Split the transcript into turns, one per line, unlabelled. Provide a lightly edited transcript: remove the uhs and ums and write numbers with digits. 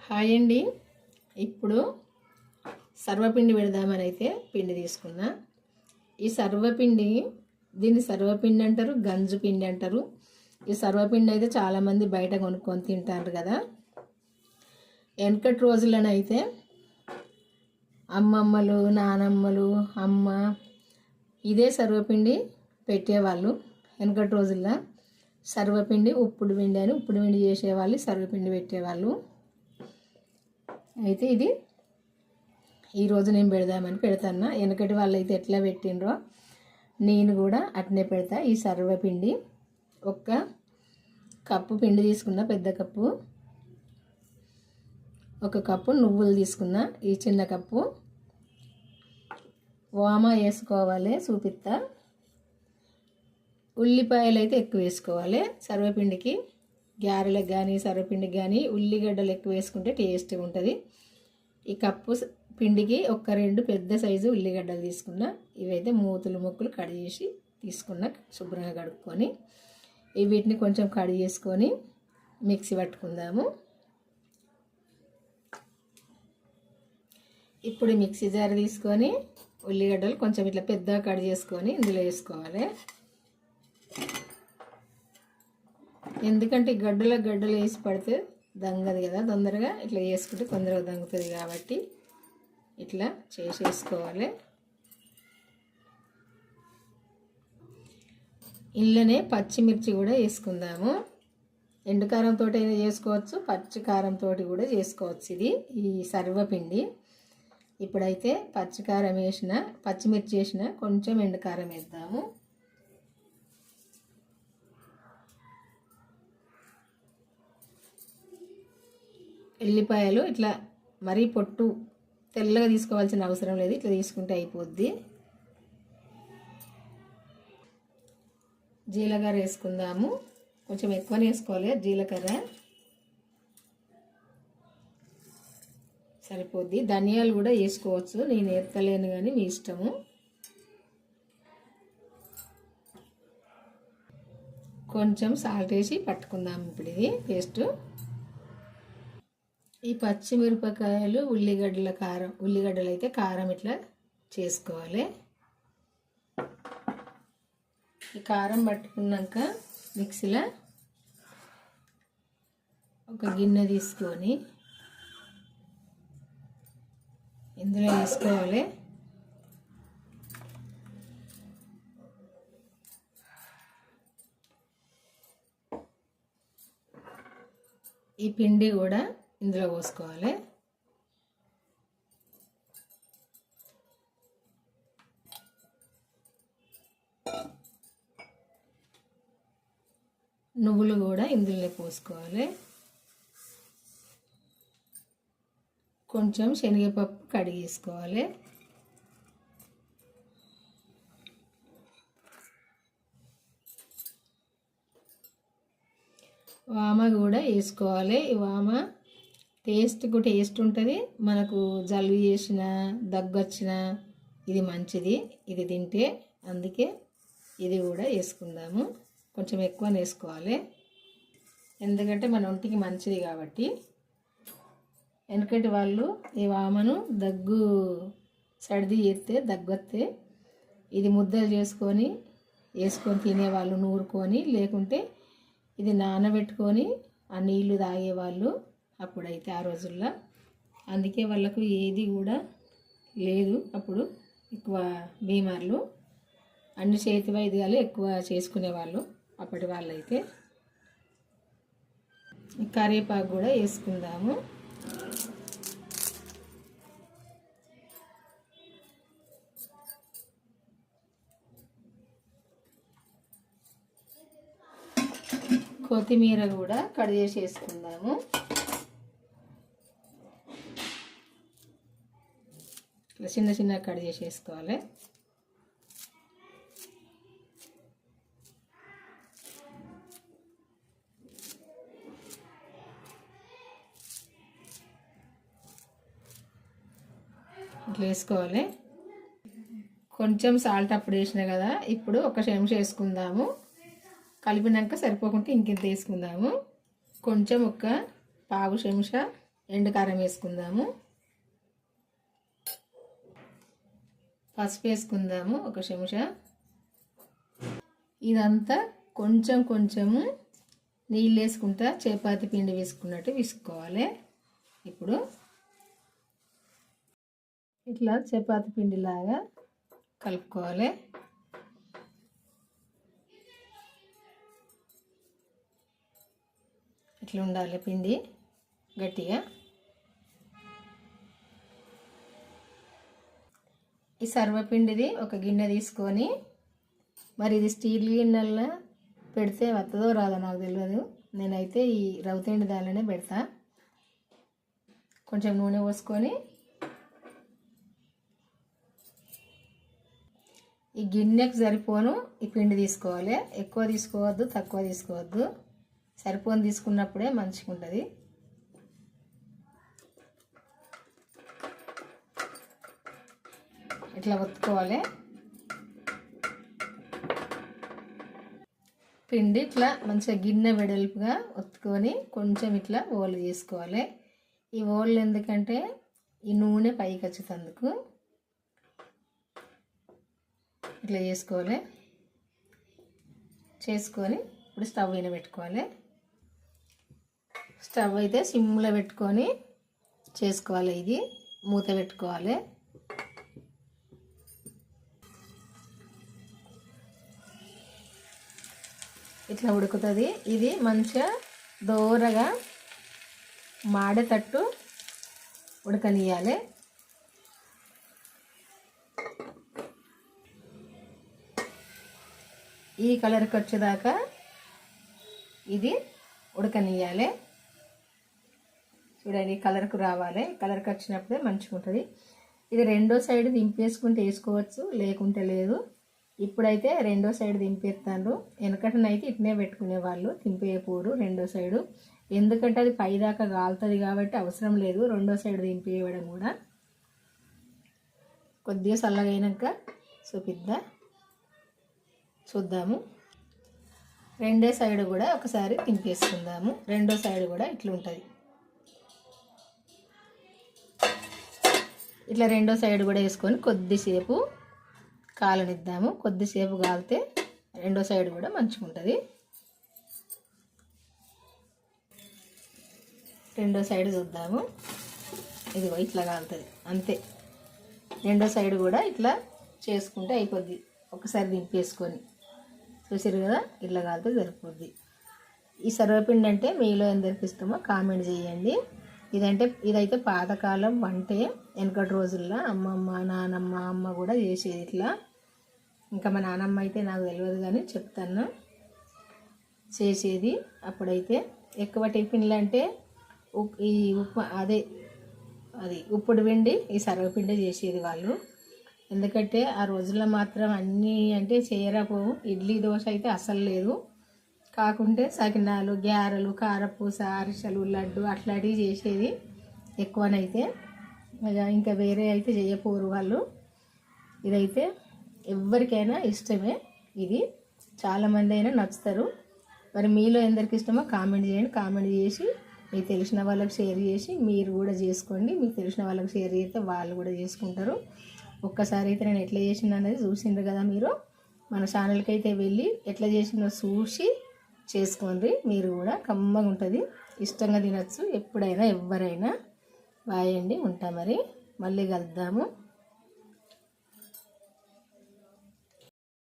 Hi అండి. ఇప్పుడు సర్వపిండి పెడదామని అయితే పిండి తీసుకున్నా. ఈ సర్వపిండి దీన్ని సర్వపిండి అంటారు, గంజు పిండి అంటారు. ఈ సర్వపిండి అయితే చాలామంది బయట కొనుక్కొని తింటారు కదా. వెనకటి రోజులనైతే అమ్మమ్మలు, నానమ్మలు, అమ్మ ఇదే సర్వపిండి పెట్టేవాళ్ళు. వెనకటి రోజుల్లో సర్వపిండి, ఉప్పుడు పిండి అని ఉప్పుడు పిండి చేసేవాళ్ళు, సర్వపిండి పెట్టేవాళ్ళు. అయితే ఇది ఈరోజు నేను పెడదామని పెడతాను. వెనకటి వాళ్ళు అయితే ఎట్లా పెట్టినరో నేను కూడా అట్నే పెడతా. ఈ సర్వపిండి ఒక కప్పు పిండి తీసుకున్నా, పెద్ద కప్పు. ఒక కప్పు నువ్వులు తీసుకున్నా, ఈ చిన్న కప్పు. వామ వేసుకోవాలి, చూపిస్తా. ఉల్లిపాయలు అయితే ఎక్కువ వేసుకోవాలి సర్వపిండికి. గారెలకు కానీ సర్వపిండికి కానీ ఉల్లిగడ్డలు ఎక్కువ వేసుకుంటే టేస్ట్గా ఉంటుంది. ఈ కప్పు పిండికి ఒక 2 పెద్ద సైజు ఉల్లిగడ్డలు తీసుకున్నా. ఇవైతే మూతులు ముక్కలు కట్ చేసి తీసుకున్నా, శుభ్రంగా కడుక్కొని. వీటిని కొంచెం కట్ చేసుకొని మిక్సీ పట్టుకుందాము. ఇప్పుడు మిక్సీ జార్ తీసుకొని ఉల్లిగడ్డలు కొంచెం ఇట్లా పెద్దగా కట్ చేసుకొని ఇందులో వేసుకోవాలి. ఎందుకంటే గడ్డలు వేసి పడితే దంగదు కదా, తొందరగా ఇట్లా వేసుకుంటే తొందరగా దంగుతుంది కాబట్టి ఇట్లా చేసేసుకోవాలి. ఇందులోనే పచ్చిమిర్చి కూడా వేసుకుందాము. ఎండుకారంతో అయినా చేసుకోవచ్చు, పచ్చి కారంతో కూడా చేసుకోవచ్చు. ఇది ఈ సర్వపిండి. ఇప్పుడైతే పచ్చికారం వేసిన, పచ్చిమిర్చి వేసిన, కొంచెం ఎండుకారం వేద్దాము. ఎల్లిపాయలు ఇట్లా మరీ పొట్టు తెల్లగా తీసుకోవాల్సిన అవసరం లేదు, ఇట్లా తీసుకుంటే అయిపోద్ది. జీలకర్ర వేసుకుందాము. కొంచెం ఎక్కువనే వేసుకోవాలి జీలకర్ర, సరిపోద్ది. ధనియాలు కూడా వేసుకోవచ్చు, నేను ఎత్తలేను కానీ మీ ఇష్టము. కొంచెం సాల్ట్ వేసి పట్టుకుందాము ఇప్పుడు ఇది పేస్ట్. ఈ పచ్చిమిరపకాయలు, ఉల్లిగడ్డల కారం, ఉల్లిగడ్డలు అయితే కారం ఇట్లా చేసుకోవాలి. ఈ కారం పట్టుకున్నాక మిక్సీలో ఒక గిన్నె తీసుకొని ఇందులో వేసుకోవాలి. ఈ పిండి కూడా ఇందులో పోసుకోవాలి. నువ్వులు కూడా ఇందులో పోసుకోవాలి. కొంచెం శనగపప్పు కడిగేసుకోవాలి. వామ కూడా వేసుకోవాలి. ఈ వామ టేస్ట్కు టేస్ట్ ఉంటుంది. మనకు జలుబు చేసిన, దగ్గు వచ్చిన ఇది మంచిది, ఇది తింటే. అందుకే ఇది కూడా వేసుకుందాము. కొంచెం ఎక్కువ వేసుకోవాలి, ఎందుకంటే మన ఒంటికి మంచిది కాబట్టి. వెనకటి వాళ్ళు ఈ వామను దగ్గు సర్ది చేస్తే, దగ్గు వస్తే ఇది ముద్దలు చేసుకొని వేసుకొని తినేవాళ్ళు, నూరుకొని. లేకుంటే ఇది నానబెట్టుకొని ఆ నీళ్లు తాగేవాళ్ళు అప్పుడైతే ఆ రోజుల్లో. అందుకే వాళ్ళకు ఏది కూడా లేదు అప్పుడు, ఎక్కువ బీమార్లు. అన్ని చేతి వైద్యాలు ఎక్కువ చేసుకునేవాళ్ళు అప్పటి వాళ్ళైతే. కరివేపాకు కూడా వేసుకుందాము. కొత్తిమీర కూడా కట్ చేసి వేసుకుందాము. ఇట్లా చిన్న చిన్న కట్ చేసి వేసుకోవాలి. ఇట్లా వేసుకోవాలి. కొంచెం సాల్ట్ అప్పుడు వేసిన కదా, ఇప్పుడు ఒక చెంచా వేసుకుందాము. కలిపినాక సరిపోకుంటే ఇంకెంత వేసుకుందాము. కొంచెం ఒక పావు చెంచా ఎండు కారం వేసుకుందాము, పసుపు వేసుకుందాము 1 చెంచా. ఇదంతా కొంచెం కొంచెము నీళ్ళు వేసుకుంటా చపాతీ పిండి వేసుకున్నట్టు విసుకోవాలి. ఇప్పుడు ఇట్లా చపాతీ పిండిలాగా కలుపుకోవాలి. ఇట్లా ఉండాలి పిండి గట్టిగా. ఈ సర్వపిండిది ఒక గిన్నె తీసుకొని, మరి ఇది స్టీల్ గిన్నెల్లో పెడితే వస్తుందో రాదో నాకు తెలియదు. నేనైతే ఈ రవ్వతిండి దానిలోనే పెడతా. కొంచెం నూనె పోసుకొని ఈ గిన్నెకు సరిపోను ఈ పిండి తీసుకోవాలి. ఎక్కువ తీసుకోవద్దు, తక్కువ తీసుకోవద్దు. సరిపోను తీసుకున్నప్పుడే మంచిగా ఉంటుంది. ఇట్లా ఒత్తుకోవాలి. పిండి ఇట్లా మంచిగా గిన్నె వెడల్పుగా ఒత్తుకొని కొంచెం ఇట్లా ఓళ్ళు చేసుకోవాలి. ఈ ఓళ్ళు ఎందుకంటే ఈ నూనె పైకి వచ్చేందుకు ఇట్లా చేసుకోవాలి. చేసుకొని ఇప్పుడు స్టవ్ అయినా పెట్టుకోవాలి. స్టవ్ అయితే సిమ్లో పెట్టుకొని చేసుకోవాలి. ఇది మూత పెట్టుకోవాలి. ఇట్లా ఉడుకుతుంది. ఇది మంచిగా దోరగా మాడేటట్టు ఉడకనియాలి. ఈ కలర్కి వచ్చేదాకా ఇది ఉడకనియాలి. చూడండి కలర్కు రావాలి. కలర్కి వచ్చినప్పుడే మంచిగా ఉంటుంది. ఇది రెండో సైడ్ దింపేసుకుంటే వేసుకోవచ్చు, లేకుంటే లేదు. ఇప్పుడైతే రెండో సైడ్ దింపేస్తాను. వెనకటనైతే ఇట్నే పెట్టుకునేవాళ్ళు, దింపేయకూడదు రెండో సైడు. ఎందుకంటే అది పైదాకా కాలుతుంది కాబట్టి అవసరం లేదు రెండో సైడ్ దింపేయడం కూడా. కొద్దిగా చల్లగా అయినాక చూద్దాము. రెండో సైడ్ కూడా ఒకసారి దింపేసుకుందాము. రెండో సైడ్ కూడా ఇట్లుంటుంది. ఇట్లా రెండో సైడ్ కూడా వేసుకొని కొద్దిసేపు కాలనిద్దాము. కొద్దిసేపు కాలితే రెండో సైడ్ కూడా మంచిగా ఉంటుంది. రెండో సైడ్ చూద్దాము. ఇదిగో ఇట్లా కాలుతుంది అంతే. రెండో సైడ్ కూడా ఇట్లా చేసుకుంటే అయిపోద్ది. ఒకసారి దింపేసుకొని చూసారు కదా, ఇట్లా కాలితే సరిపోద్ది. ఈ సర్వపిండి అంటే మీలో ఎందరికి ఇష్టమో కామెంట్ చేయండి. ఇదైతే పాతకాలం వంటే. వెనకటి రోజుల్లో అమ్మమ్మ, నానమ్మ, అమ్మ కూడా చేసేది ఇట్లా. ఇంకా మా నానమ్మ అయితే నాకు తెలియదు కానీ చెప్తాను చేసేది. అప్పుడైతే ఎక్కువ టిఫిన్లు అంటే ఈ ఉప్మా అది ఉప్పుడు పిండి, ఈ సర్వపిండి చేసేది వాళ్ళు. ఎందుకంటే ఆ రోజుల్లో మాత్రం అన్నీ అంటే చేయరాపోవు. ఇడ్లీ దోశ అయితే అస్సలు లేదు. కాకుంటే సకినాలు, గ్యారెలు, కారపూస, అరిసెలు, లడ్డు అట్లాంటివి చేసేది ఎక్కువనైతే. ఇంకా వేరే అయితే చేయపోరు వాళ్ళు. ఇదైతే ఎవరికైనా ఇష్టమే. ఇది చాలామంది అయినా నచ్చుతారు. మరి మీలో ఎందరికి ఇష్టమో కామెంట్ చేయండి. కామెంట్ చేసి మీకు తెలిసిన వాళ్ళకి షేర్ చేసి మీరు కూడా చేసుకోండి. మీకు తెలిసిన వాళ్ళకి షేర్ చేస్తే వాళ్ళు కూడా చేసుకుంటారు. ఒక్కసారి అయితే నేను ఎట్లా చేసిన అనేది చూసిండ్రు కదా మీరు. మన ఛానల్కి అయితే వెళ్ళి ఎట్లా చేసినో చూసి చేసుకోండి. మీరు కూడా కమ్మగా ఉంటుంది, ఇష్టంగా తినచ్చు ఎప్పుడైనా ఎవరైనా. బాయ్ అండి, ఉంటా మరి, మళ్ళీ కలుద్దాము.